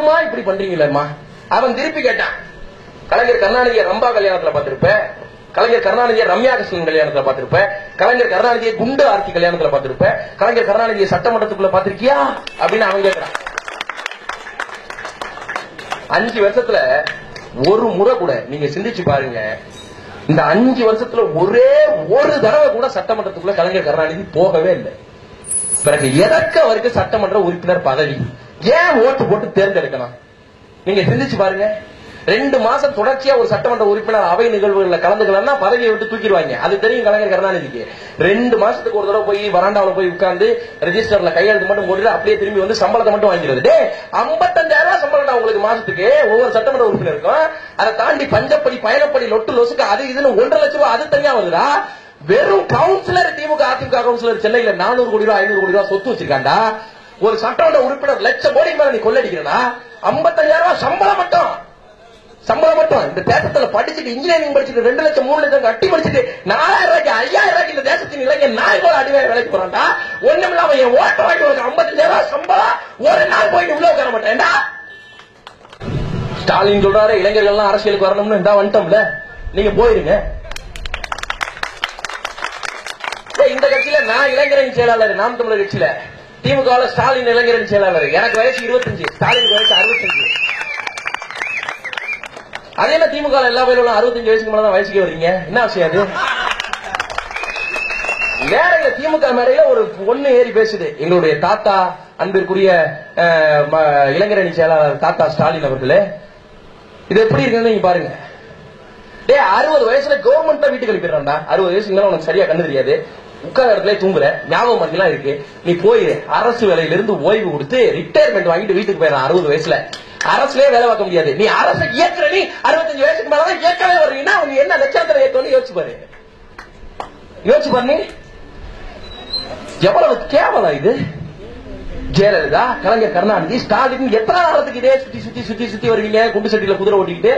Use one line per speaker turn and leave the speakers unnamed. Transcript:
என்னம்மா இப்படி பண்றீங்களேம்மா. அவன் திருப்பி கேட்டான், கலைஞர் கருணாநிதியை ரம்பா கல்யாணத்துல பாத்திருப்ப, கலைஞர் கருணாநிதியை ரம்யா கிருஷ்ணன் கல்யாணத்துல பாத்திருப்ப, கலைஞர் கருணாநிதியை குண்டு ஆர்த்தி கல்யாணத்துல பாத்திருப்ப, கலைஞர் கருணாநிதியை சட்டமன்றத்துக்குள்ள பாத்திருக்கியா அப்படின்னு அவன் கேட்கிறான். 5 வருஷத்துல ஒரு முறை கூட நீங்க சிந்திச்சு பாருங்க, இந்த 5 வருஷத்துல ஒரே ஒரு தடவை கூட சட்டமன்றத்துக்குள்ள கலைஞர் கருணாநிதி போகவே இல்லை. பிறகு எதற்கு அவருக்கு சட்டமன்ற உறுப்பினர் பதவி? ஏன் ஓட்டு போட்டு தேர்ந்தெடுக்கணும்? நீங்க சிந்திச்சு பாருங்க. 2 மாசம் தொடர்ச்சியா ஒரு சட்டமன்ற உறுப்பினர் அவை நிகழ்வுகளில் கலந்துக்கலன்னா பதவியை விட்டு தூக்கிடுவாங்க. அது தெரியும் கலைஞர் கருணாநிதிக்கு. 2 மாசத்துக்கு ஒரு தடவை போய் வராண்டாவில் போய் உட்கார்ந்து ரெஜிஸ்டர்ல கையெழுத்து மட்டும் போட்டு அப்படியே திரும்பி வந்து சம்பளத்தை மட்டும் வாங்கிடுறது. 55,000 சம்பளம் உங்களுக்கு மாசத்துக்கு ஒவ்வொரு சட்டமன்ற உறுப்பினருக்கும். அதை தாண்டி பஞ்சப்படி பயணப்படி லொட்டு லொசுக்கு அது இதுன்னு 1.5 லட்சம் ரூபாய் அது தனியா வருதா? வெறும் கவுன்சிலர் திமுக அதிமுக கவுன்சிலர் சென்னையில 400 கோடி ரூபாய் 500 கோடி ரூபாய் சொத்து வச்சிருக்காண்டா. ஒரு சட்டமன்ற உறுப்பினர் லட்சம் கோடி மேல நீ கொள்ளடிக்கிறா. 55,000 ரூபாய் சம்பளம் மட்டும் இந்த தேசத்துல படிச்சுட்டு இன்ஜினியரிங் படிச்சுட்டு 2 லட்சம் 3 லட்சம் கட்டி படிச்சுட்டு 4,000 ரூபாய்க்கு 5,000 ரூபாய்க்கு இந்த தேசத்தின் இளைஞர் நாய் போல அடிவாய் வேலைக்கு போறான்டா. ஒண்ணுமில்லாம என் ஓட்ட வாங்கி உனக்கு 55,000 ரூபாய் சம்பளம் ஒரு நாள் போயிட்டு உள்ள உட்கார மாட்டேன்டா. ஸ்டாலின் சொல்றாரு இளைஞர்கள் அரசியலுக்கு வரணும்னு இந்த வந்துட்டோம்ல, நீங்க போயிருங்க. இந்த கட்சியில நான் இளைஞரணி செயலாளர், நாம் தமிழர் கட்சியில. திமுக ஸ்டாலின் இளைஞரணி செயலாளர். எனக்கு வயசு 25, ஸ்டாலின் வயசு 65. அதே என்ன திமுக எல்லா பேரும் 65 வயசுக்கு மேலதான் வயசுக்கு வர்றீங்க? என்ன விஷயம் அது? மேடையில திமுக மேடையில ஒரு பொண்ணு ஏறி பேசுது, எங்களுடைய தாத்தா அன்பிற்குரிய இளைஞரணி செயலாளர் தாத்தா ஸ்டாலின் அவர்களே, இது எப்படி இருக்குன்னு நீங்க பாருங்க. 60 வயசுல கவர்மெண்ட் தான் வீட்டுக்கு அனுப்பிடுறான்டா. 60 வயசுக்கு மேல உனக்கு சரியா கண்ணு தெரியாது, உட்கார இடத்துல தூங்குற, ஞாபகம் மத்தியெல்லாம் இருக்கு. நீ போய் அரசு வேலையில இருந்து ஓய்வு கொடுத்து ரிட்டையர்மெண்ட் வாங்கிட்டு வீட்டுக்கு போயிடறான். 60 வயசுல அரசுலயே வேலை பார்க்க முடியாது. நீ அரசு இயக்குற, நீ 65 வயசுக்கு மேலதான் இயக்கவே வர்றீங்கன்னா அவங்க என்ன லட்சத்துல இயக்கணும்னு யோசிச்சு பாரு. நீ எவ்வளவு கேவலம் இது. ஜெயலலிதா, கலைஞர் கருணாநிதி, ஸ்டாலின் எத்தனை காலத்துக்கு இதே சுத்தி வருவீங்க? குண்டு சட்டியில குதிரை ஓட்டிக்கிட்டு